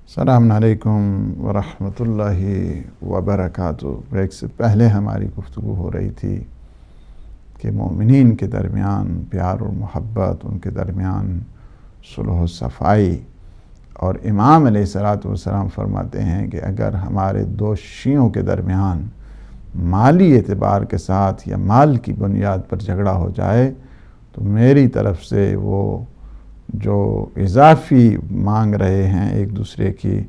السلام علیکم ورحمۃ اللہ وبرکاتہ۔ بریک سے پہلے ہماری گفتگو ہو رہی تھی کہ مومنین کے درمیان پیار اور محبت، ان کے درمیان صلح و صفائی، اور امام علیہ الصلوۃ والسلام فرماتے ہیں کہ اگر ہمارے دو شیعوں کے درمیان مالی اعتبار کے ساتھ یا مال کی بنیاد پر جھگڑا ہو جائے تو میری طرف سے وہ جو اضافی مانگ رہے ہیں ایک دوسرے کی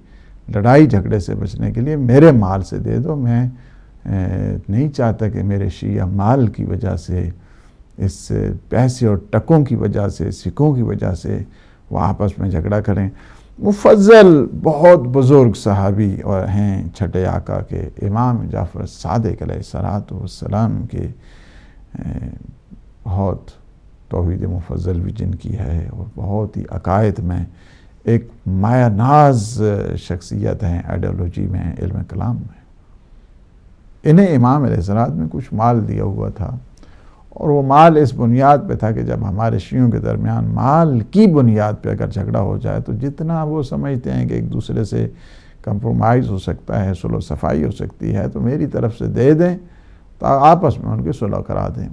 لڑائی جھگڑے سے بچنے کے لیے، میرے مال سے دے دو۔ میں نہیں چاہتا کہ میرے شیعہ مال کی وجہ سے، اس پیسے اور ٹکوں کی وجہ سے، سکوں کی وجہ سے وہ آپس میں جھگڑا کریں۔ مفضل بہت بزرگ صحابی اور ہیں چھٹے آقا کے، امام جعفر صادق علیہ الصلوۃ والسلام کے، بہت توحید مفضل بھی جن کی ہے اور بہت ہی عقائد میں ایک مایہ ناز شخصیت ہیں، آئیڈیالوجی میں، علم کلام میں۔ انہیں امام علیہ السلام میں کچھ مال دیا ہوا تھا، اور وہ مال اس بنیاد پہ تھا کہ جب ہمارے شیعوں کے درمیان مال کی بنیاد پہ اگر جھگڑا ہو جائے تو جتنا وہ سمجھتے ہیں کہ ایک دوسرے سے کمپرومائز ہو سکتا ہے، صلح و صفائی ہو سکتی ہے، تو میری طرف سے دے دیں تو آپس میں ان کی صلح کرا دیں۔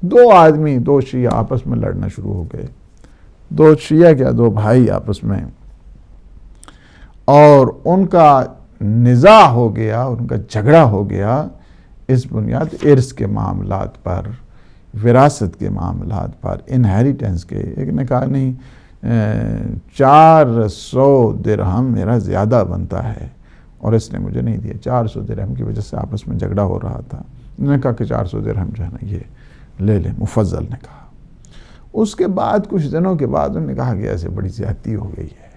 دو شیعہ آپس میں لڑنا شروع ہو گئے، دو شیعہ کیا، دو بھائی آپس میں، اور ان کا نزاع ہو گیا، ان کا جھگڑا ہو گیا اس بنیاد ارث کے معاملات پر، وراثت کے معاملات پر، انہیریٹنس کے۔ ایک نے کہا نہیں 400 درہم میرا زیادہ بنتا ہے اور اس نے مجھے نہیں دیا۔ 400 درہم کی وجہ سے آپس میں جھگڑا ہو رہا تھا۔ انہوں نے کہا کہ 400 درہم جو ہے نا یہ لے لیں، مفضل نے کہا۔ اس کے بعد کچھ دنوں کے بعد انہوں نے کہا کہ ایسے بڑی زیادتی ہو گئی ہے،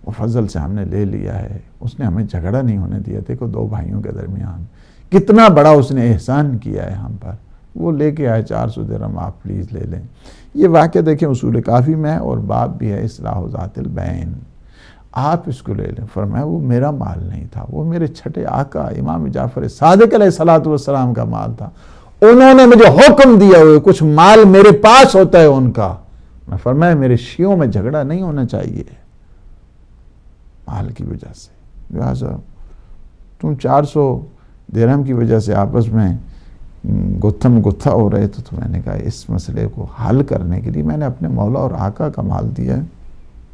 مفضل سے ہم نے لے لیا ہے، اس نے ہمیں جھگڑا نہیں ہونے دیا۔ دیکھو دو بھائیوں کے درمیان کتنا بڑا اس نے احسان کیا ہے ہم پر، وہ لے کے آئے 400 درہم، آپ پلیز لے لیں۔ یہ واقعہ دیکھیں اصول کافی میں، اور باب بھی ہے اصلاح ذات البین، آپ اس کو لے لیں۔ فرمایا وہ میرا مال نہیں تھا، وہ میرے چھٹے آقا امام جعفر صادق علیہ الصلوۃ والسلام کا مال تھا۔ انہوں نے مجھے حکم دیا ہوئے کچھ مال میرے پاس ہوتا ہے ان کا، میں فرمایا میرے شیعوں میں جھگڑا نہیں ہونا چاہیے مال کی وجہ سے، لہٰذا تم 400 درہم کی وجہ سے آپس میں گتھم گتھا ہو رہے تو میں نے کہا اس مسئلے کو حل کرنے کے لیے میں نے اپنے مولا اور آقا کا مال دیا ہے،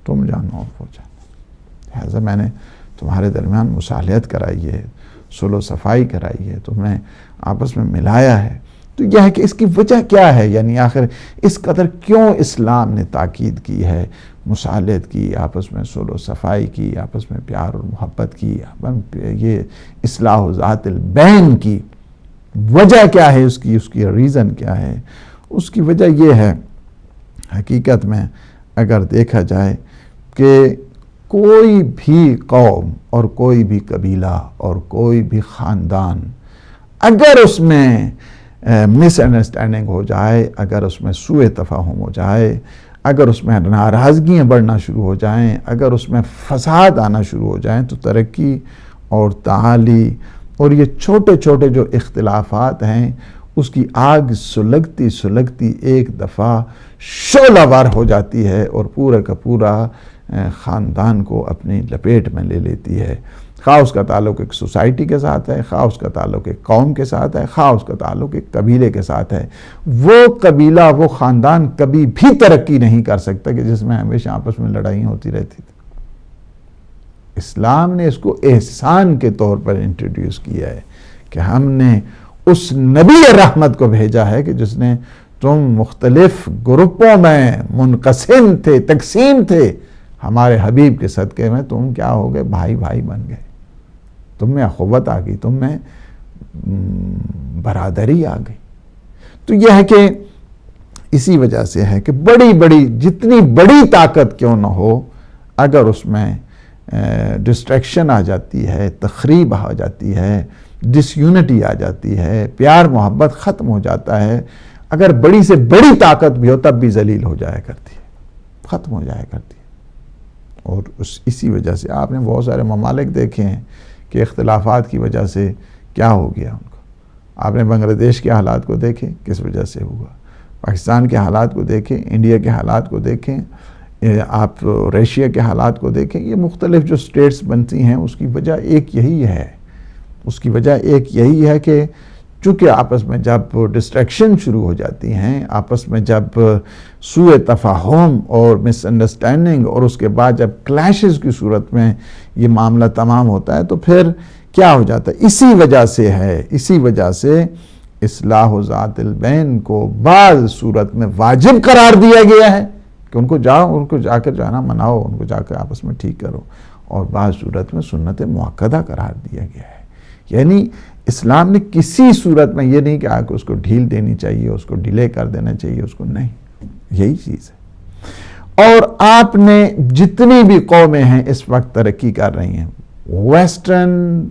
تم جانو اور ہو جانا، لہٰذا میں نے تمہارے درمیان مصالحت کرائی ہے، صلح و صفائی کرائی ہے، تم نے آپس میں ملایا ہے۔ تو یہ ہے کہ اس کی وجہ کیا ہے، یعنی آخر اس قدر کیوں اسلام نے تاکید کی ہے، مصالحت کی، آپس میں صلح و صفائی کی، آپس میں پیار اور محبت کی، یہ اصلاح ذات البین کی وجہ کیا ہے، اس کی ریزن کیا ہے؟ اس کی وجہ یہ ہے حقیقت میں اگر دیکھا جائے کہ کوئی بھی قوم اور کوئی بھی قبیلہ اور کوئی بھی خاندان اگر اس میں مس انڈرسٹینڈنگ ہو جائے، اگر اس میں سوء تفاہم ہو جائے، اگر اس میں ناراضگیاں بڑھنا شروع ہو جائیں، اگر اس میں فساد آنا شروع ہو جائیں، تو ترقی اور تعالی اور یہ چھوٹے چھوٹے جو اختلافات ہیں اس کی آگ سلگتی سلگتی ایک دفعہ شعلہ وار ہو جاتی ہے اور پورا کا پورا خاندان کو اپنی لپیٹ میں لے لیتی ہے، خواہ اس کا تعلق ایک سوسائٹی کے ساتھ ہے، خواہ اس کا تعلق ایک قوم کے ساتھ ہے، خواہ اس کا تعلق ایک قبیلے کے ساتھ ہے۔ وہ قبیلہ، وہ خاندان کبھی بھی ترقی نہیں کر سکتا کہ جس میں ہمیشہ آپس میں لڑائیاں ہوتی رہتی تھی۔ اسلام نے اس کو احسان کے طور پر انٹروڈیوس کیا ہے کہ ہم نے اس نبی رحمت کو بھیجا ہے کہ جس نے، تم مختلف گروپوں میں منقسم تھے، تقسیم تھے، ہمارے حبیب کے صدقے میں تم کیا ہو گئے، بھائی بھائی بن گئے، تم میں اخوت آ گئی، تم میں برادری آ گئی۔ تو یہ ہے کہ اسی وجہ سے ہے کہ بڑی جتنی بڑی طاقت کیوں نہ ہو، اگر اس میں ڈسٹریکشن آ جاتی ہے، تخریب آ جاتی ہے، ڈس یونٹی آ جاتی ہے، پیار محبت ختم ہو جاتا ہے، اگر بڑی سے بڑی طاقت بھی ہو تب بھی ذلیل ہو جایا کرتی ہے، ختم ہو جایا کرتی ہے۔ اور اسی وجہ سے آپ نے بہت سارے ممالک دیکھے ہیں کہ اختلافات کی وجہ سے کیا ہو گیا ان کو۔ آپ نے بنگلہ دیش کے حالات کو دیکھیں کس وجہ سے ہوا، پاکستان کے حالات کو دیکھیں، انڈیا کے حالات کو دیکھیں، آپ ریشیا کے حالات کو دیکھیں، یہ مختلف جو سٹیٹس بنتی ہیں اس کی وجہ ایک یہی ہے کہ چونکہ آپس میں جب ڈسٹریکشن شروع ہو جاتی ہیں، آپس میں جب سوء تفاہم اور مس انڈرسٹینڈنگ اور اس کے بعد جب کلیشز کی صورت میں یہ معاملہ تمام ہوتا ہے تو پھر کیا ہو جاتا ہے؟ اسی وجہ سے اصلاح ذات البین کو بعض صورت میں واجب قرار دیا گیا ہے کہ ان کو جا کر جو ہے نا مناؤ، ان کو جا کر آپس میں ٹھیک کرو، اور بعض صورت میں سنت مؤکدہ قرار دیا گیا ہے۔ یعنی اسلام نے کسی صورت میں یہ نہیں کہا کہ اس کو ڈھیل دینی چاہیے، اس کو ڈیلے کر دینا چاہیے، اس کو نہیں، یہی چیز ہے۔ اور آپ نے جتنی بھی قومیں ہیں اس وقت ترقی کر رہی ہیں، ویسٹرن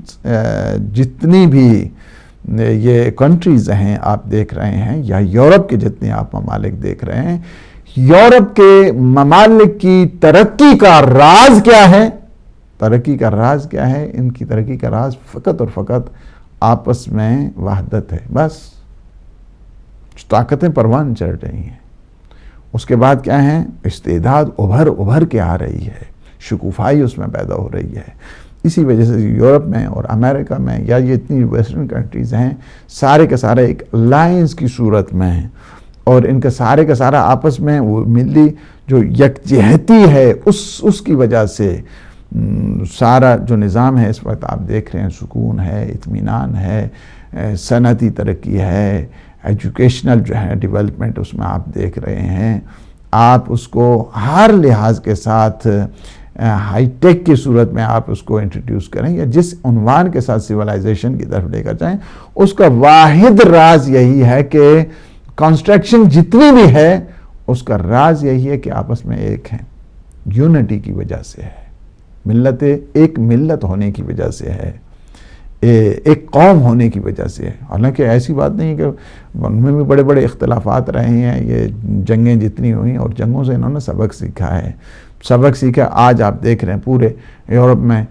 جتنی بھی یہ کنٹریز ہیں آپ دیکھ رہے ہیں، یا یورپ کے جتنے آپ ممالک دیکھ رہے ہیں، یورپ کے ممالک کی ترقی کا راز کیا ہے؟ ان کی ترقی کا راز فقط اور فقط آپس میں وحدت ہے، بس طاقتیں پروان چڑھ رہی ہیں۔ اس کے بعد کیا ہے؟ استعداد ابھر کے آ رہی ہے، شکوفائی اس میں پیدا ہو رہی ہے۔ اسی وجہ سے یورپ میں اور امریکہ میں یا یہ اتنی ویسٹرن کنٹریز ہیں، سارے کے سارے ایک الائنس کی صورت میں ہیں، اور ان کا سارے کا سارا آپس میں وہ ملی جو یکجہتی ہے اس کی وجہ سے سارا جو نظام ہے اس وقت آپ دیکھ رہے ہیں، سکون ہے، اطمینان ہے، صنعتی ترقی ہے، ایجوکیشنل جو ہے ڈیولپمنٹ اس میں آپ دیکھ رہے ہیں۔ آپ اس کو ہر لحاظ کے ساتھ ہائی ٹیک کی صورت میں آپ اس کو انٹروڈیوس کریں یا جس عنوان کے ساتھ سیولائزیشن کی طرف لے کر جائیں، اس کا واحد راز یہی ہے کہ کنسٹرکشن جتنی بھی ہے اس کا راز یہی ہے کہ آپس میں ایک ہیں، یونٹی کی وجہ سے ہے، ایک ملت ہونے کی وجہ سے ہے، ایک قوم ہونے کی وجہ سے ہے۔ حالانکہ ایسی بات نہیں کہ ان میں بھی بڑے بڑے اختلافات رہے ہیں، یہ جنگیں جتنی ہوئیں اور جنگوں سے انہوں نے سبق سیکھا۔ آج آپ دیکھ رہے ہیں پورے یورپ میں،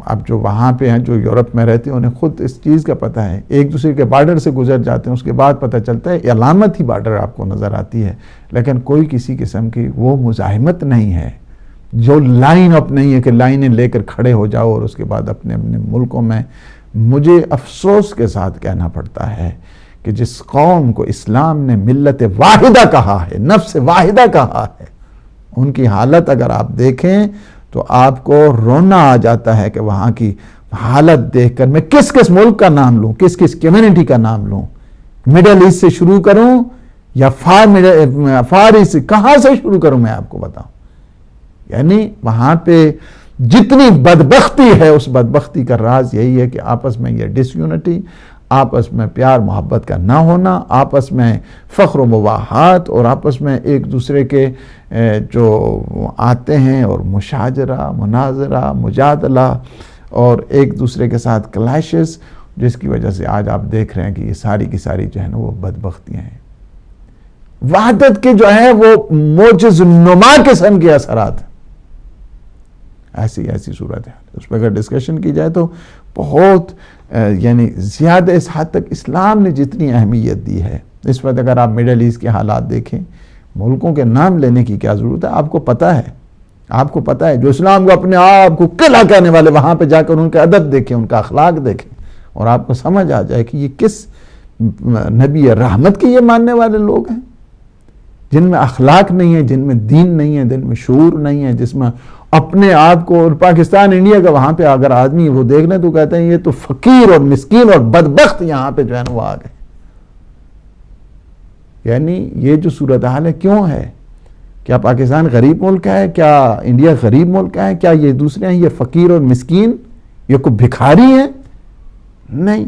اب جو وہاں پہ ہیں جو یورپ میں رہتے ہیں انہیں خود اس چیز کا پتہ ہے، ایک دوسرے کے بارڈر سے گزر جاتے ہیں، اس کے بعد پتہ چلتا ہے علامت ہی بارڈر آپ کو نظر آتی ہے، لیکن کوئی کسی قسم کی وہ مزاحمت نہیں ہے، جو لائن اپ نہیں ہے کہ لائنیں لے کر کھڑے ہو جاؤ اور اس کے بعد اپنے ملکوں میں۔ مجھے افسوس کے ساتھ کہنا پڑتا ہے کہ جس قوم کو اسلام نے ملت واحدہ کہا ہے، نفس واحدہ کہا ہے، ان کی حالت اگر آپ دیکھیں تو آپ کو رونا آ جاتا ہے کہ وہاں کی حالت دیکھ کر میں کس ملک کا نام لوں، کس کمیونٹی کا نام لوں، مڈل ایسٹ سے شروع کروں یا فار ایسٹ سے، کہاں سے شروع کروں میں آپ کو بتاؤں۔ یعنی وہاں پہ جتنی بدبختی ہے اس بدبختی کا راز یہی ہے کہ آپس میں یہ ڈس یونٹی، آپس میں پیار محبت کا نہ ہونا، آپس میں فخر و مباحات، اور آپس میں ایک دوسرے کے جو آتے ہیں اور مشاجرہ، مناظرہ، مجادلہ اور ایک دوسرے کے ساتھ کلیشز، جس کی وجہ سے آج آپ دیکھ رہے ہیں کہ یہ ساری کی ساری جو ہے نا وہ بدبختیاں ہیں۔ وحدت کے جو ہیں وہ موجز نما قسم کے اثرات ہیں، ایسی صورت ہے۔ اس پہ اگر ڈسکشن کی جائے تو بہت یعنی زیادہ اس حد تک اسلام نے جتنی اہمیت دی ہے اس وقت، اگر آپ مڈل ایسٹ کے حالات دیکھیں، ملکوں کے نام لینے کی کیا ضرورت ہے، آپ کو پتہ ہے جو اسلام کو اپنے آپ کو قلعہ کہنے والے، وہاں پہ جا کر ان کا ادب دیکھیں، ان کا اخلاق دیکھیں، اور آپ کو سمجھ آ جائے کہ یہ کس نبی رحمت کے یہ ماننے والے لوگ ہیں، جن میں اخلاق نہیں ہے، جن میں دین نہیں ہے، جن میں شعور نہیں ہے، جس میں اپنے آپ کو، اور پاکستان انڈیا کا وہاں پہ اگر آدمی وہ دیکھ لیں تو کہتے ہیں یہ تو فقیر اور مسکین اور بدبخت یہاں پہ جو ہے نا وہ آ گئے۔ یعنی یہ جو صورتحال ہے کیوں ہے؟ کیا پاکستان غریب ملک ہے؟ کیا انڈیا غریب ملک ہے؟ کیا یہ دوسرے ہیں یہ فقیر اور مسکین، یہ کوئی بھکاری ہیں؟ نہیں،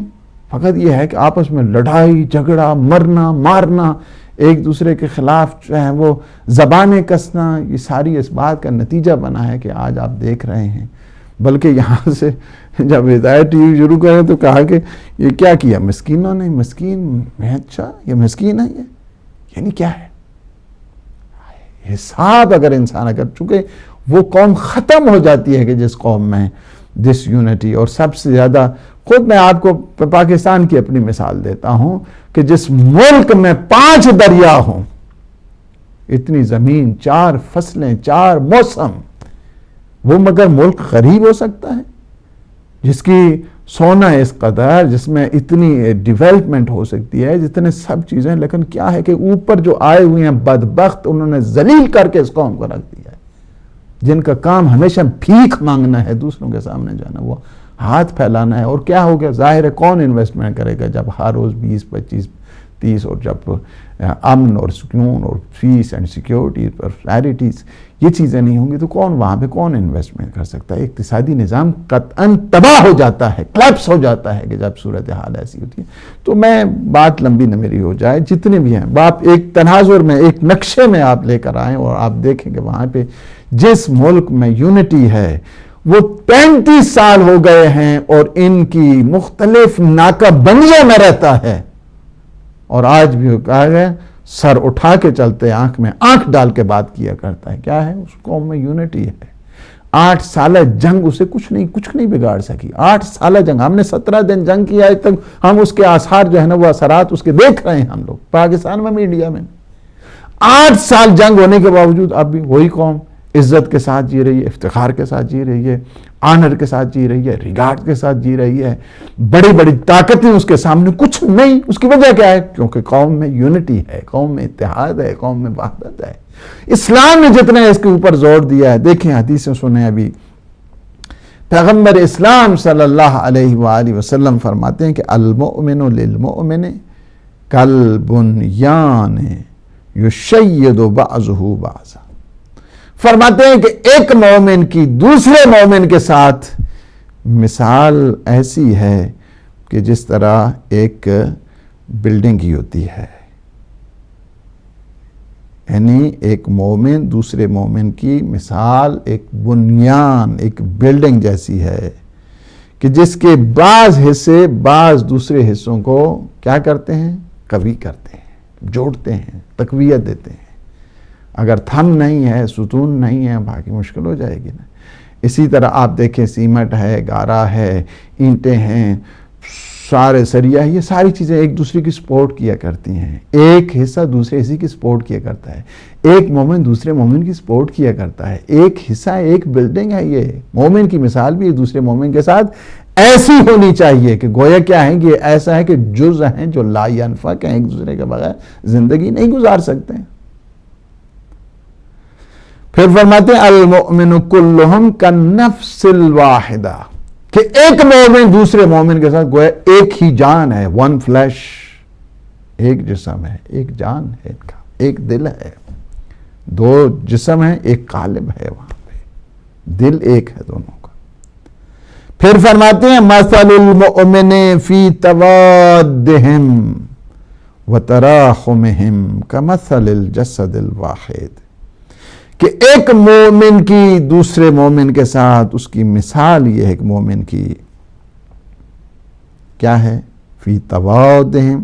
فقط یہ ہے کہ آپس میں لڑائی جھگڑا، مرنا مارنا، ایک دوسرے کے خلاف جو ہے وہ زبانیں کسنا، یہ ساری اس بات کا نتیجہ بنا ہے کہ آج آپ دیکھ رہے ہیں۔ بلکہ یہاں سے جب ہدایت ٹی وی شروع کریں تو کہا کہ یہ کیا کیا مسکینوں نے، مسکین میں، اچھا یہ مسکین ہے، یہ یعنی کیا ہے حساب؟ اگر انسان چونکہ وہ قوم ختم ہو جاتی ہے کہ جس قوم میں ڈس یونٹی، اور سب سے زیادہ خود میں آپ کو پاکستان کی اپنی مثال دیتا ہوں کہ جس ملک میں 5 دریا ہوں، اتنی زمین، 4 فصلیں، 4 موسم، وہ مگر ملک غریب ہو سکتا ہے جس کی سونا اس قدر، جس میں اتنی ڈیولپمنٹ ہو سکتی ہے، جتنے سب چیزیں، لیکن کیا ہے کہ اوپر جو آئے ہوئے ہیں بدبخت، انہوں نے ذلیل کر کے اس قوم کو رکھ دیا ہے، جن کا کام ہمیشہ بھیک مانگنا ہے، دوسروں کے سامنے جانا، وہ ہاتھ پھیلانا ہے۔ اور کیا ہو گیا؟ ظاہر ہے کون انویسٹمنٹ کرے گا جب ہر روز 20، 25، 30، اور جب امن اور سکون اور پیس اینڈ سیکیورٹی، پراسپیرٹیز، یہ چیزیں نہیں ہوں گی تو وہاں پہ کون انویسٹمنٹ کر سکتا ہے؟ اقتصادی نظام قطعاً تباہ ہو جاتا ہے، کلیپس ہو جاتا ہے کہ جب صورتحال ایسی ہوتی ہے۔ تو میں بات لمبی نہ میری ہو جائے، جتنے بھی ہیں باپ ایک تناظر میں، ایک نقشے میں آپ لے کر آئیں اور آپ دیکھیں کہ وہاں پہ جس ملک میں یونٹی ہے وہ 35 سال ہو گئے ہیں اور ان کی مختلف ناکہ بندیوں میں رہتا ہے، اور آج بھی کہا گیا سر اٹھا کے چلتے، آنکھ میں آنکھ ڈال کے بات کیا کرتا ہے۔ کیا ہے؟ اس قوم میں یونٹی ہے۔ 8 سالہ جنگ اسے کچھ نہیں بگاڑ سکی۔ 8 سالہ جنگ، ہم نے 17 دن جنگ کیا، آج تک ہم اس کے آثار جو ہے نا، وہ اثرات اس کے دیکھ رہے ہیں ہم لوگ پاکستان میں، انڈیا میں۔ 8 سال جنگ ہونے کے باوجود اب بھی وہی قوم عزت کے ساتھ جی رہی ہے، افتخار کے ساتھ جی رہی ہے، آنر کے ساتھ جی رہی ہے، ریگارڈ کے ساتھ جی رہی ہے۔ بڑی بڑی طاقتیں اس کے سامنے کچھ نہیں۔ اس کی وجہ کیا ہے؟ کیونکہ قوم میں یونٹی ہے، قوم میں اتحاد ہے، قوم میں وحدت ہے۔ اسلام نے جتنا اس کے اوپر زور دیا ہے، دیکھیں حدیثیں سنیں، ابھی پیغمبر اسلام صلی اللہ علیہ وآلہ وسلم فرماتے ہیں کہ المؤمن للمؤمن کالبنیان یشید بعضہ بعضا۔ فرماتے ہیں کہ ایک مومن کی دوسرے مومن کے ساتھ مثال ایسی ہے کہ جس طرح ایک بلڈنگ ہی ہوتی ہے، یعنی ایک مومن دوسرے مومن کی مثال ایک بنیان، ایک بلڈنگ جیسی ہے کہ جس کے بعض حصے بعض دوسرے حصوں کو کیا کرتے ہیں؟ قوی کرتے ہیں، جوڑتے ہیں، تقویت دیتے ہیں۔ اگر تھم نہیں ہے، ستون نہیں ہے، باقی مشکل ہو جائے گی نا۔ اسی طرح آپ دیکھیں سیمنٹ ہے، گارا ہے، اینٹیں ہیں، سارے سریا، یہ ساری چیزیں ایک دوسرے کی سپورٹ کیا کرتی ہیں۔ ایک حصہ دوسرے حصے کی سپورٹ کیا کرتا ہے، ایک مومن دوسرے مومن کی سپورٹ کیا کرتا ہے، ایک حصہ ایک بلڈنگ ہے۔ یہ مومن کی مثال بھی ایک دوسرے مومن کے ساتھ ایسی ہونی چاہیے کہ گویا کیا ہے کہ ایسا ہے کہ جز ہیں جو لا ینفک ہیں، ایک دوسرے کے بغیر زندگی نہیں گزار سکتے ہیں۔ پھر فرماتے ہیں المؤمن کلہم کالنفس الواحدہ، کہ ایک مومن دوسرے مومن کے ساتھ گویا ایک ہی جان ہے، ون فلیش، ایک جسم ہے، ایک جان ہے ان کا، ایک دل ہے، 2 جسم ہے، ایک قالب ہے، وہاں پہ دل ایک ہے دونوں کا۔ پھر فرماتے ہیں مثل المؤمن فی توادہم وتراحمہم کمثل الجسد الواحد، کہ ایک مومن کی دوسرے مومن کے ساتھ اس کی مثال یہ ہے کہ مومن کی کیا ہے؟ فی توادہم،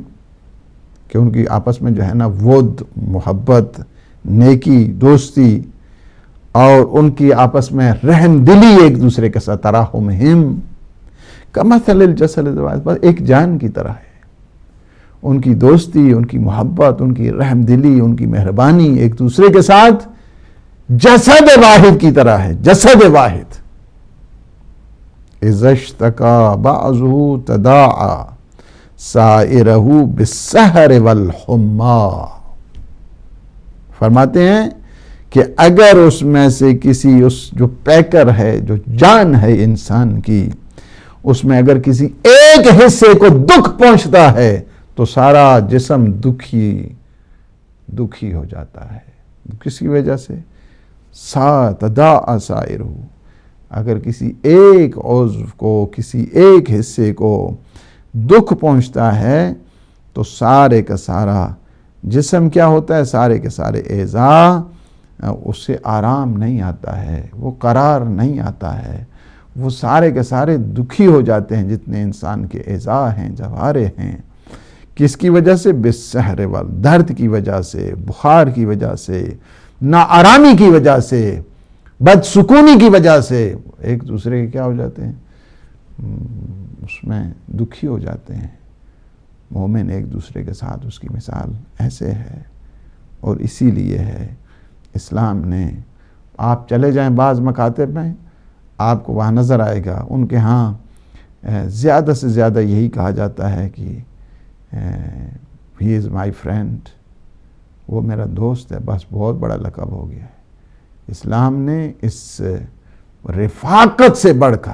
کہ ان کی آپس میں جو ہے نا ود، محبت، نیکی، دوستی، اور ان کی آپس میں رحم دلی ایک دوسرے کے ساتھ، تراحمہم کمثل الجسد الواحد، بس ایک جان کی طرح ہے۔ ان کی دوستی، ان کی محبت، ان کی رحم دلی، ان کی مہربانی ایک دوسرے کے ساتھ جسد واحد کی طرح ہے، جسد واحد۔ اذا اشتکا بعضہ تداعی سائرہ بالسہر والحمى، فرماتے ہیں کہ اگر اس میں سے کسی، اس جو پیکر ہے، جو جان ہے انسان کی، اس میں اگر کسی ایک حصے کو دکھ پہنچتا ہے تو سارا جسم دکھی ہو جاتا ہے۔ کسی وجہ سے تداعی سائرہ، اگر کسی ایک عضو کو، کسی ایک حصے کو دکھ پہنچتا ہے تو سارے کا سارا جسم کیا ہوتا ہے؟ سارے کے سارے اعضاء، اس سے آرام نہیں آتا ہے، وہ قرار نہیں آتا ہے، وہ سارے کے سارے دکھی ہو جاتے ہیں جتنے انسان کے اعضاء ہیں، جوارے ہیں۔ کس کی وجہ سے؟ بالسہر درد کی وجہ سے، بخار کی وجہ سے، ناآرامی کی وجہ سے، بدسکونی کی وجہ سے، ایک دوسرے کے کیا ہو جاتے ہیں؟ اس میں دکھی ہو جاتے ہیں۔ مومن ایک دوسرے کے ساتھ اس کی مثال ایسے ہے، اور اسی لیے ہے اسلام نے، آپ چلے جائیں بعض مکاتب میں آپ کو وہاں نظر آئے گا ان کے ہاں زیادہ سے زیادہ یہی کہا جاتا ہے کہ ہی از مائی فرینڈ، وہ میرا دوست ہے، بس بہت بڑا لقب ہو گیا ہے۔ اسلام نے اس رفاقت سے بڑھ کر،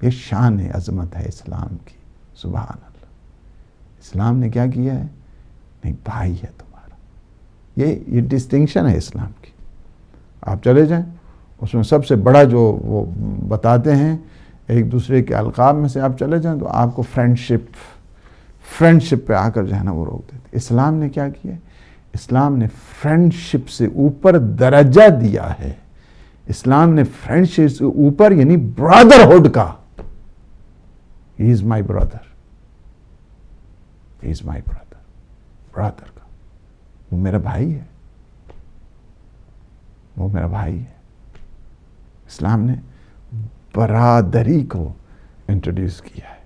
یہ شان عظمت ہے اسلام کی، سبحان اللہ، اسلام نے کیا کیا ہے؟ نہیں، بھائی ہے تمہارا، یہ ڈسٹنکشن ہے اسلام کی۔ آپ چلے جائیں اس میں سب سے بڑا جو وہ بتاتے ہیں ایک دوسرے کے القاب میں سے آپ چلے جائیں تو آپ کو فرینڈشپ پہ آ کر جو ہے نا وہ روک دیتے۔ اسلام نے کیا کیا ہے؟ اسلام نے فرینڈشپ سے اوپر درجہ دیا ہے، اسلام نے فرینڈشپ سے اوپر یعنی برادرہڈ کا، ہی از مائی برادر، ہی از مائی برادر، برادر کا، وہ میرا بھائی ہے، وہ میرا بھائی ہے۔ اسلام نے برادری کو انٹروڈیوس کیا ہے،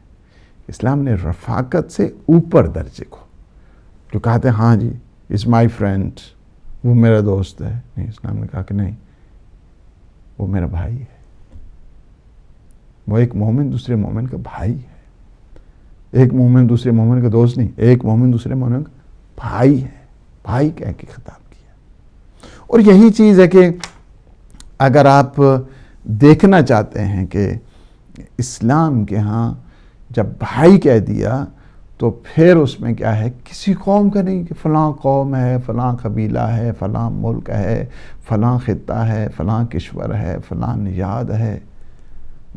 اسلام نے رفاقت سے اوپر درجے کو، جو کہتے ہیں ہاں جی از مائی فرینڈ، وہ میرا دوست ہے، نہیں، اسلام نے کہا کہ نہیں، وہ میرا بھائی ہے۔ وہ ایک مومن دوسرے مومن کا بھائی ہے، ایک مومن دوسرے مومن کا دوست نہیں، ایک مومن دوسرے مومن کا بھائی ہے، بھائی کہہ کے خطاب کیا۔ اور یہی چیز ہے کہ اگر آپ دیکھنا چاہتے ہیں کہ اسلام کے ہاں جب بھائی کہہ دیا تو پھر اس میں کیا ہے، کسی قوم کا نہیں کہ فلاں قوم ہے، فلاں قبیلہ ہے، فلاں ملک ہے، فلاں خطہ ہے، فلاں کشور ہے، فلاں نژاد ہے،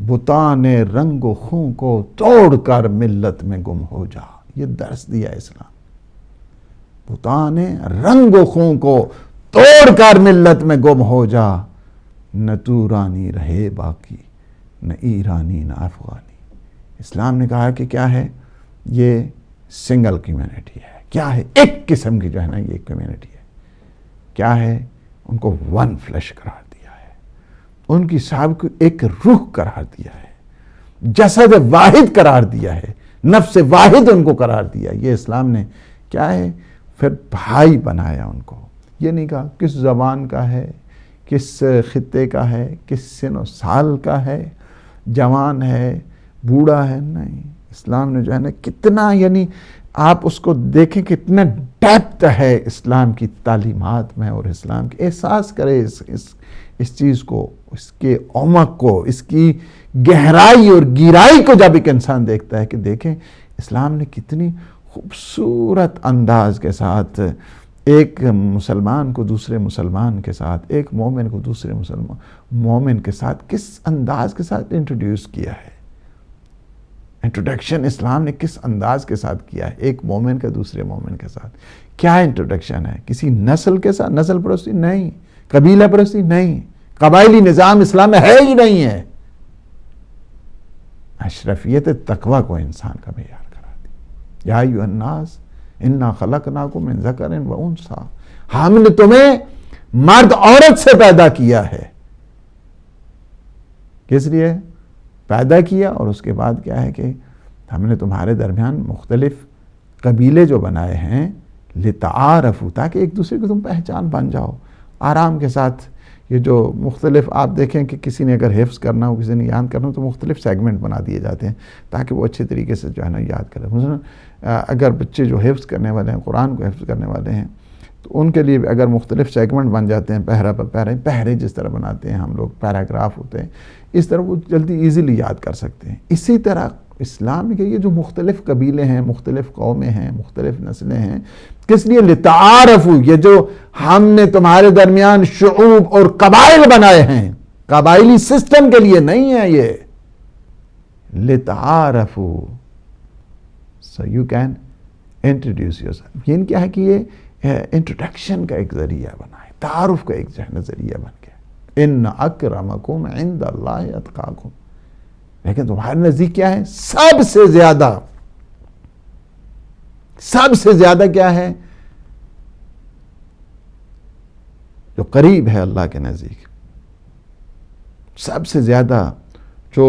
بتان رنگ و خوں کو توڑ کر ملت میں گم ہو جا، یہ درس دیا اسلام۔ بتان رنگ و خوں کو توڑ کر ملت میں گم ہو جا، نہ تو رانی رہے باقی، نہ ایرانی نہ افغانی۔ اسلام نے کہا کہ کیا ہے، یہ سنگل کمیونٹی ہے، کیا ہے، ایک قسم کی جو ہے نا یہ کمیونٹی ہے، کیا ہے، ان کو ون فلیش قرار دیا ہے، ان کی صاحب کو ایک روح قرار دیا ہے، جسد واحد قرار دیا ہے، نفس واحد ان کو قرار دیا۔ یہ اسلام نے کیا ہے، پھر بھائی بنایا ان کو۔ یہ نہیں کہا کس زبان کا ہے، کس خطے کا ہے، کس سن و سال کا ہے، جوان ہے، بوڑھا ہے، نہیں، اسلام نے جو ہے نا کتنا، یعنی آپ اس کو دیکھیں کتنا ڈیپتھ ہے اسلام کی تعلیمات میں، اور اسلام کے احساس کرے اس چیز کو، اس کے عمق کو، اس کی گہرائی اور گہرائی کو جب ایک انسان دیکھتا ہے کہ دیکھیں اسلام نے کتنی خوبصورت انداز کے ساتھ ایک مسلمان کو دوسرے مسلمان کے ساتھ، ایک مومن کو دوسرے مومن کے ساتھ کس انداز کے ساتھ انٹروڈیوس کیا ہے۔ انٹروڈکشن اسلام نے کس انداز کے ساتھ کیا ہے، ایک مومن کا دوسرے مومن کے ساتھ۔ کیا انٹروڈکشن ہے، کسی نسل کے ساتھ، نسل پرستی نہیں، قبیلہ پرستی نہیں، قبائلی نظام اسلام میں ہے ہی نہیں ہے۔ اشرفیت تقوی کو انسان کا معیار قرار دی۔ یا ایھا الناس انا خلقناکم من ذکر و انثی، ہم نے تمہیں مرد عورت سے پیدا کیا ہے۔ کس لیے پیدا کیا؟ اور اس کے بعد کیا ہے کہ ہم نے تمہارے درمیان مختلف قبیلے جو بنائے ہیں لتعارفوا، تاکہ ایک دوسرے کو تم پہچان بن جاؤ آرام کے ساتھ۔ یہ جو مختلف آپ دیکھیں کہ کسی نے اگر حفظ کرنا ہو، کسی نے یاد کرنا ہو، تو مختلف سیگمنٹ بنا دیے جاتے ہیں تاکہ وہ اچھے طریقے سے جو ہے نا یاد کریں۔ مثلا اگر بچے جو حفظ کرنے والے ہیں، قرآن کو حفظ کرنے والے ہیں، تو ان کے لیے اگر مختلف سیگمنٹ بن جاتے ہیں، پہرا پر پہرے، پہرے جس طرح بناتے ہیں ہم لوگ، پیراگراف ہوتے ہیں، اس طرح وہ جلدی ایزیلی یاد کر سکتے ہیں۔ اسی طرح اسلام کے یہ جو مختلف قبیلے ہیں، مختلف قومیں ہیں، مختلف نسلیں ہیں، کس لیے؟ لتعارفوا، یہ جو ہم نے تمہارے درمیان شعوب اور قبائل بنائے ہیں، قبائلی سسٹم کے لیے نہیں ہے یہ، لتعارفوا so you can introduce yourself۔ یہ کیا ہے کہ یہ انٹروڈکشن کا ایک ذریعہ بنا ہے، تعارف کا ایک ذریعہ بن گیا۔ ان اکرمکم عند اللہ اتقاکم، لیکن تمہارے نزدیک کیا ہے؟ سب سے زیادہ کیا ہے؟ جو قریب ہے اللہ کے نزدیک، سب سے زیادہ جو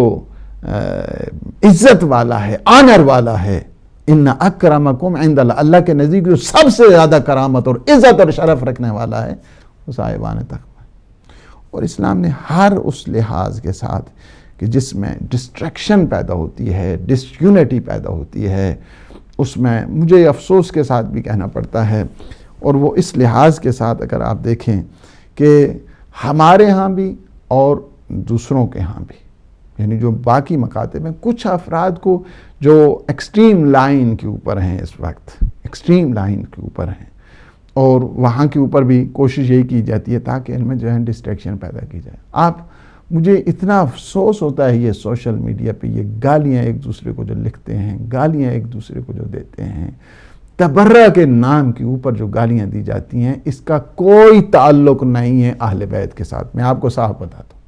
عزت والا ہے، آنر والا ہے، ان اکرمکم عند اللہ، اللہ کے نزدیک جو سب سے زیادہ کرامت اور عزت اور شرف رکھنے والا ہے وہ صاحبان تقویٰ ہے۔ اور اسلام نے ہر اس لحاظ کے ساتھ کہ جس میں ڈسٹریکشن پیدا ہوتی ہے، ڈس یونٹی پیدا ہوتی ہے، اس میں مجھے افسوس کے ساتھ بھی کہنا پڑتا ہے، اور وہ اس لحاظ کے ساتھ اگر آپ دیکھیں کہ ہمارے ہاں بھی اور دوسروں کے ہاں بھی، یعنی جو باقی مکاتب ہیں، کچھ افراد کو جو ایکسٹریم لائن کے اوپر ہیں، اس وقت ایکسٹریم لائن کے اوپر ہیں، اور وہاں کے اوپر بھی کوشش یہی کی جاتی ہے تاکہ ان میں جو ہے ڈسٹریکشن پیدا کی جائے۔ مجھے اتنا افسوس ہوتا ہے یہ سوشل میڈیا پہ یہ گالیاں ایک دوسرے کو جو لکھتے ہیں، گالیاں ایک دوسرے کو جو دیتے ہیں، تبرہ کے نام کے اوپر جو گالیاں دی جاتی ہیں، اس کا کوئی تعلق نہیں ہے اہل بیت کے ساتھ۔ میں آپ کو صاف بتاتا ہوں،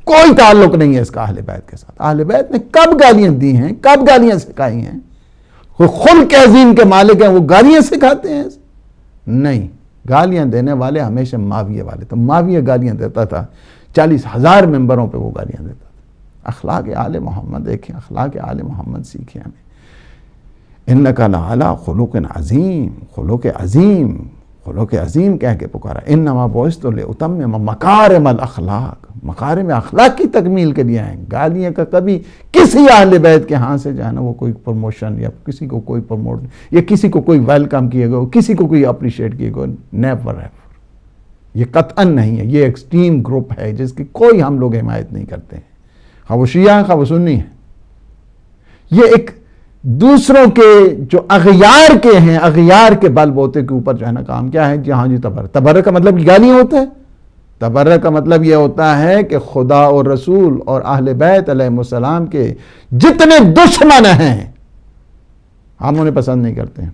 کوئی تعلق نہیں ہے اس کا اہل بیت کے ساتھ۔ اہل بیت نے کب گالیاں دی ہیں، کب گالیاں سکھائی ہیں؟ وہ خلق عظیم کے مالک ہیں، وہ گالیاں سکھاتے ہیں؟ نہیں، گالیاں دینے والے ہمیشہ معاویہ والے۔ تو معاویہ گالیاں دیتا تھا، 40,000 ممبروں پہ وہ گالیاں دیتا تھا۔ اخلاق آل محمد دیکھیں، اخلاق آل محمد سیکھیں ہمیں۔ انک لعلی خلق عظیم، خلق عظیم، خلق عظیم کہہ کے پکارا۔ انما بعثت لاتمم مکارم الاخلاق، مکارم اخلاق کی تکمیل کے لیے ہیں۔ گالیاں کا کبھی کسی اہل بیت کے ہاں سے جو ہے نا وہ کوئی پروموشن یا کسی کو کوئی پروموٹ یا کسی کو کوئی ویلکم کیے گا، کسی کو کوئی اپریشیٹ کیے گا، نیور ایور۔ یہ قطعاً نہیں ہے، یہ ایکسٹریم گروپ ہے جس کی کوئی ہم لوگ حمایت نہیں کرتے ہیں، خواہ وہ شیعہ ہیں خواہ وہ سنی ہیں۔ یہ ایک دوسروں کے جو اغیار کے ہیں، اغیار کے بل بوتے کے اوپر جو ہے نا کام کیا ہے؟ جی ہاں جی تبرہ کا مطلب گالیاں ہوتا ہے؟ تبرہ کا مطلب یہ ہوتا ہے کہ خدا اور رسول اور اہل بیت علیہ السلام کے جتنے دشمن ہیں ہم انہیں پسند نہیں کرتے ہیں،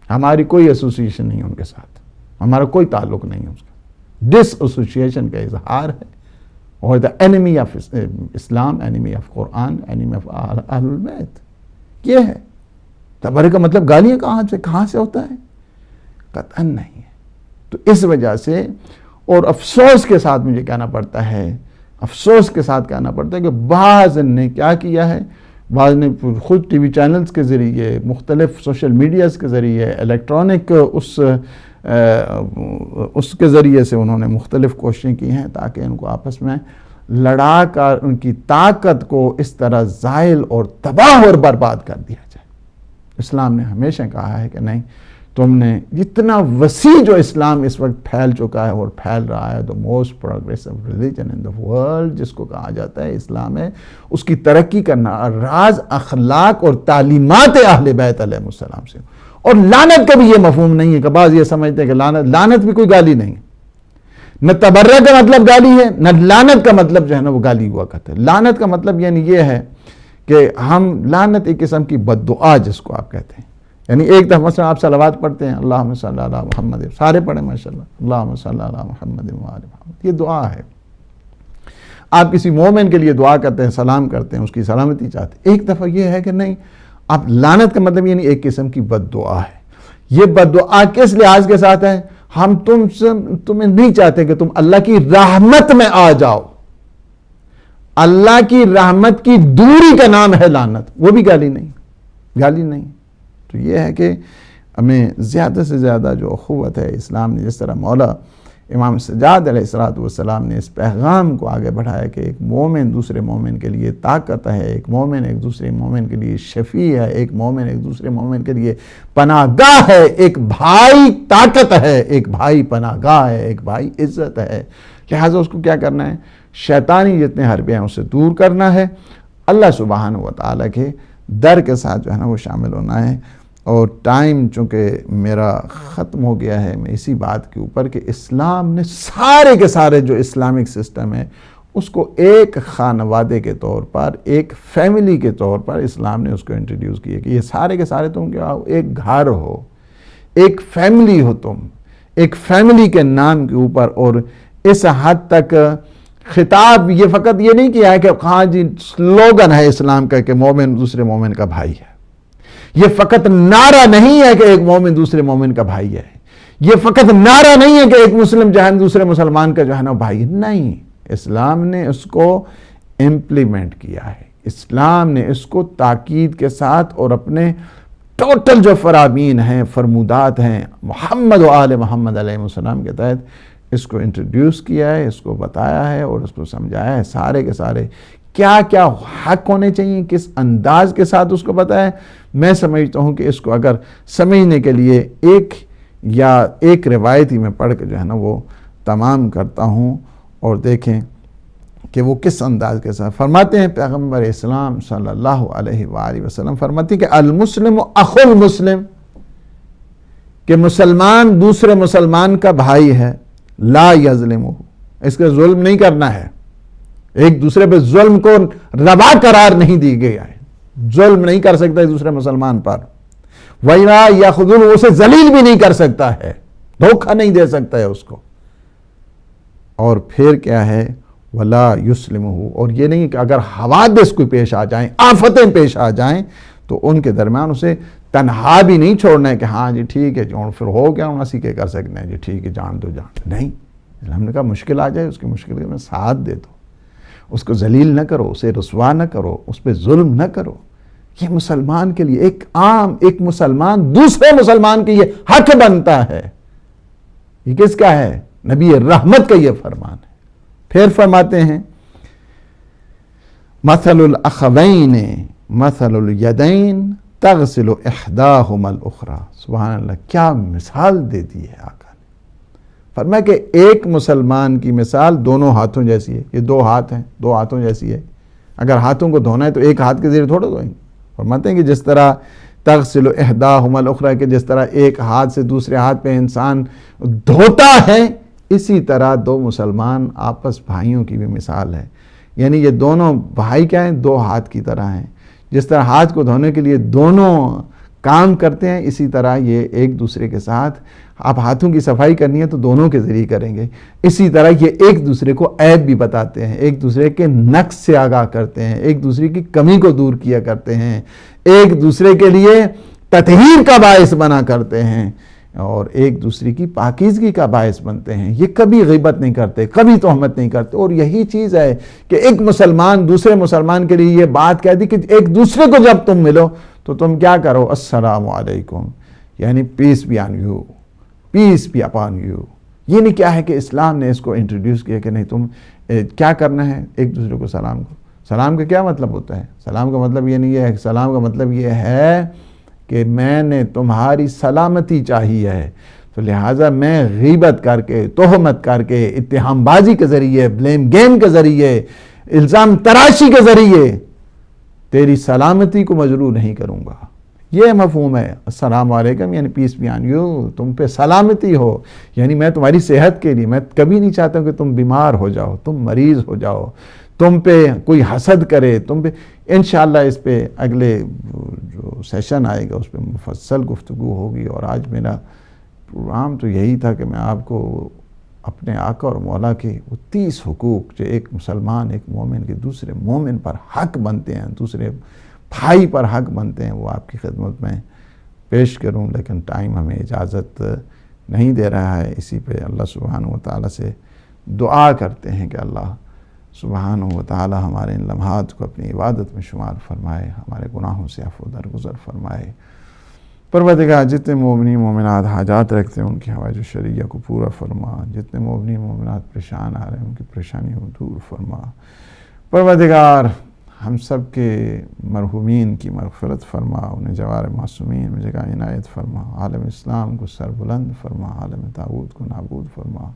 ہماری کوئی ایسوسیشن نہیں ان کے ساتھ، ہمارا کوئی تعلق نہیں ہے اس کا۔ ڈس ایسوسیشن کا اظہار ہے، اور the enemy of Islam, enemy of Quran, enemy of اہل البیت، یہ ہے۔ تبرہ کا مطلب گالیاں کہاں سے ہوتا ہے؟ قطعاً نہیں ہے۔ تو اس وجہ سے، اور افسوس کے ساتھ مجھے کہنا پڑتا ہے، افسوس کے ساتھ کہنا پڑتا ہے کہ بعض نے کیا کیا ہے، بعض نے خود ٹی وی چینلز کے ذریعے، مختلف سوشل میڈیاز کے ذریعے، الیکٹرانک اس کے ذریعے سے انہوں نے مختلف کوششیں کی ہیں تاکہ ان کو آپس میں لڑا کر ان کی طاقت کو اس طرح زائل اور تباہ اور برباد کر دیا جائے۔ اسلام نے ہمیشہ کہا ہے کہ نہیں، تم نے جتنا وسیع جو اسلام اس وقت پھیل چکا ہے اور پھیل رہا ہے، the most progressive religion in the world جس کو کہا جاتا ہے اسلام ہے، اس کی ترقی کرنا راز اخلاق اور تعلیمات اہل بیت علیہ السلام سے۔ اور لعنت کا بھی یہ مفہوم نہیں ہے کہ بعض یہ سمجھتے ہیں کہ لعنت بھی کوئی گالی نہیں ہے۔ نہ تبرہ کا مطلب گالی ہے، نہ لعنت کا مطلب جو ہے نا وہ گالی ہوا کرتا ہے۔ لعنت کا مطلب یعنی یہ ہے کہ ہم لعنت ایک قسم کی بد دعا جس کو آپ کہتے ہیں، یعنی ایک دفعہ مثلا آپ صلوات پڑھتے ہیں، اللہم صلی علی محمد، سارے پڑھیں ماشاءاللہ، اللہم صلی علی محمد وآل محمد، یہ دعا ہے۔ آپ کسی مومن کے لیے دعا کرتے ہیں، سلام کرتے ہیں، اس کی سلامتی چاہتے ہیں۔ ایک دفعہ یہ ہے کہ نہیں، اب لعنت کا مطلب یعنی ایک قسم کی بد دعا ہے۔ یہ بد دعا کس لحاظ کے ساتھ ہے؟ ہم تمہیں نہیں چاہتے کہ تم اللہ کی رحمت میں آ جاؤ۔ اللہ کی رحمت کی دوری کا نام ہے لعنت، وہ بھی گالی نہیں، گالی نہیں۔ تو یہ ہے کہ ہمیں زیادہ سے زیادہ جو اخوت ہے، اسلام نے جس طرح مولا امام سجاد علیہ السلام نے اس پیغام کو آگے بڑھایا کہ ایک مومن دوسرے مومن کے لیے طاقت ہے، ایک مومن ایک دوسرے مومن کے لیے شفیع ہے، ایک مومن ایک دوسرے مومن کے لیے پناہ گاہ ہے، ایک بھائی طاقت ہے، ایک بھائی پناہ گاہ ہے، ایک بھائی عزت ہے۔ لہٰذا اس کو کیا کرنا ہے؟ شیطانی جتنے حربے ہیں اسے دور کرنا ہے، اللہ سبحانہ و تعالیٰ کے در کے ساتھ جو ہے نا وہ شامل ہونا ہے۔ اور ٹائم چونکہ میرا ختم ہو گیا ہے، میں اسی بات کے اوپر کہ اسلام نے سارے کے سارے جو اسلامک سسٹم ہے اس کو ایک خانوادے کے طور پر، ایک فیملی کے طور پر اسلام نے اس کو انٹروڈیوس کیا کہ یہ سارے کے سارے تم کیا ہو؟ ایک گھر ہو، ایک فیملی ہو، تم ایک فیملی کے نام کے اوپر۔ اور اس حد تک خطاب یہ فقط یہ نہیں کیا ہے کہ ہاں جی سلوگن ہے اسلام کا کہ مومن دوسرے مومن کا بھائی ہے، یہ فقط نعرہ نہیں ہے کہ ایک مومن دوسرے مومن کا بھائی ہے، یہ فقط نعرہ نہیں ہے کہ ایک مسلم جو ہے دوسرے مسلمان کا جو ہے نا بھائی، نہیں، اسلام نے اس کو امپلیمنٹ کیا ہے، اسلام نے اس کو تاکید کے ساتھ اور اپنے ٹوٹل جو فرامین ہیں، فرمودات ہیں محمد و آل محمد علیہ السلام کے تحت اس کو انٹروڈیوس کیا ہے، اس کو بتایا ہے اور اس کو سمجھایا ہے، سارے کے سارے کیا کیا حق ہونے چاہیے، کس انداز کے ساتھ اس کو بتایا ہے۔ میں سمجھتا ہوں کہ اس کو اگر سمجھنے کے لیے ایک روایت ہی میں پڑھ کے جو ہے نا وہ تمام کرتا ہوں، اور دیکھیں کہ وہ کس انداز کے ساتھ فرماتے ہیں۔ پیغمبر اسلام صلی اللہ علیہ وآلہ وسلم فرماتے ہیں کہ المسلم اخو المسلم، کہ مسلمان دوسرے مسلمان کا بھائی ہے، لا یظلمہ، اس کا ظلم نہیں کرنا ہے، ایک دوسرے پہ ظلم کو روا قرار نہیں دی گیا ہے، ظلم نہیں کر سکتا ہے دوسرے مسلمان پر، وَإِلَا يَخْذُلُ، اسے ذلیل بھی نہیں کر سکتا ہے، دھوکہ نہیں دے سکتا ہے اس کو، اور پھر کیا ہے وَلَا يُسْلِمُهُ، اور یہ نہیں کہ اگر حوادث کوئی پیش آ جائیں، آفتیں پیش آ جائیں تو ان کے درمیان اسے تنہا بھی نہیں چھوڑنا ہے کہ ہاں جی ٹھیک ہے جو پھر ہو گیا ہوں اسی کے کر سکتے ہیں جی ٹھیک ہے جان دو نہیں، ہم نے کہا مشکل آ جائے اس کی مشکل میں ساتھ دے دو، اس کو ذلیل نہ کرو، اسے رسوا نہ کرو، اس پہ ظلم نہ کرو۔ یہ مسلمان کے لیے ایک مسلمان دوسرے مسلمان کے یہ حق بنتا ہے، یہ کس کا ہے؟ نبی رحمت کا یہ فرمان ہے۔ پھر فرماتے ہیں مثل الاخوین مثل الیدین تغسل احداہما الاخری، سبحان اللہ، کیا مثال دے دی ہے آقا نے۔ فرمایا کہ ایک مسلمان کی مثال دونوں ہاتھوں جیسی ہے، یہ دو ہاتھ ہیں، دو ہاتھوں جیسی ہے، اگر ہاتھوں کو دھونا ہے تو ایک ہاتھ کے ذریعے تھوڑا دھوئیں گے۔ فرماتے ہیں کہ جس طرح تغسل احداہما الاخری، کہ جس طرح ایک ہاتھ سے دوسرے ہاتھ پہ انسان دھوتا ہے، اسی طرح دو مسلمان آپس بھائیوں کی بھی مثال ہے، یعنی یہ دونوں بھائی کیا ہیں؟ دو ہاتھ کی طرح ہیں، جس طرح ہاتھ کو دھونے کے لیے دونوں کام کرتے ہیں، اسی طرح یہ ایک دوسرے کے ساتھ، آپ ہاتھوں کی صفائی کرنی ہے تو دونوں کے ذریعے کریں گے، اسی طرح یہ ایک دوسرے کو عیب بھی بتاتے ہیں، ایک دوسرے کے نقص سے آگاہ کرتے ہیں، ایک دوسرے کی کمی کو دور کیا کرتے ہیں، ایک دوسرے کے لیے تطہیر کا باعث بنا کرتے ہیں، اور ایک دوسرے کی پاکیزگی کا باعث بنتے ہیں۔ یہ کبھی غیبت نہیں کرتے، کبھی تہمت نہیں کرتے، اور یہی چیز ہے کہ ایک مسلمان دوسرے مسلمان کے لیے یہ بات کہہ دی کہ ایک دوسرے کو جب تم ملو تو تم کیا کرو؟ السلام علیکم، یعنی peace be upon you, peace be upon you. یہ نہیں کیا ہے کہ اسلام نے اس کو انٹروڈیوس کیا کہ نہیں تم کیا کرنا ہے؟ ایک دوسرے کو سلام کو۔ سلام کا کیا مطلب ہوتا ہے؟ سلام کا مطلب یہ نہیں ہے، سلام کا مطلب یہ ہے کہ میں نے تمہاری سلامتی چاہی ہے، تو لہٰذا میں غیبت کر کے، تہمت کر کے، اتہام بازی کے ذریعے، بلیم گیم کے ذریعے، الزام تراشی کے ذریعے تیری سلامتی کو مجروح نہیں کروں گا۔ یہ مفہوم ہے السلام علیکم، یعنی پیس بی آن یو، تم پہ سلامتی ہو، یعنی میں تمہاری صحت کے لیے، میں کبھی نہیں چاہتا ہوں کہ تم بیمار ہو جاؤ، تم مریض ہو جاؤ، تم پہ کوئی حسد کرے، تم پہ انشاءاللہ اس پہ اگلے جو سیشن آئے گا اس پہ مفصل گفتگو ہوگی۔ اور آج میرا پروگرام تو یہی تھا کہ میں آپ کو اپنے آقا اور مولا کے وہ 30 حقوق جو ایک مسلمان، ایک مومن کے دوسرے مومن پر حق بنتے ہیں، دوسرے بھائی پر حق بنتے ہیں، وہ آپ کی خدمت میں پیش کروں، لیکن ٹائم ہمیں اجازت نہیں دے رہا ہے۔ اسی پہ اللہ سبحانہ و تعالیٰ سے دعا کرتے ہیں کہ اللہ سبحانہ و تعالی ہمارے ان لمحات کو اپنی عبادت میں شمار فرمائے، ہمارے گناہوں سے عفو درگزر فرمائے۔ پروردگار جتنے مومنی مومنات حاجات رکھتے ہیں ان کی حوائج شرعیہ کو پورا فرما، جتنے مومنی مومنات پریشان آ رہے ہیں ان کی پریشانیوں کو دور فرما۔ پروردگار ہم سب کے مرحومین کی مغفرت فرما، انہیں جوار معصومین میں جگہ عنایت فرما، عالم اسلام کو سر بلند فرما، عالم طاغوت کو نابود فرما۔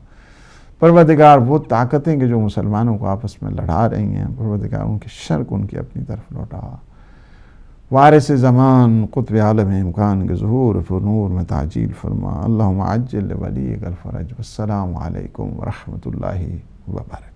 پروردگار وہ طاقتیں کہ جو مسلمانوں کو آپس میں لڑا رہی ہیں، پروردگار ان کے شر کو ان کی اپنی طرف لوٹا۔ وارث زمان قطب عالم امکان کے ظہور پر نور میں تعجیل فرما۔ اللہم عجل ولیک الفرج، والسلام علیکم ورحمۃ اللہ وبرکاتہ۔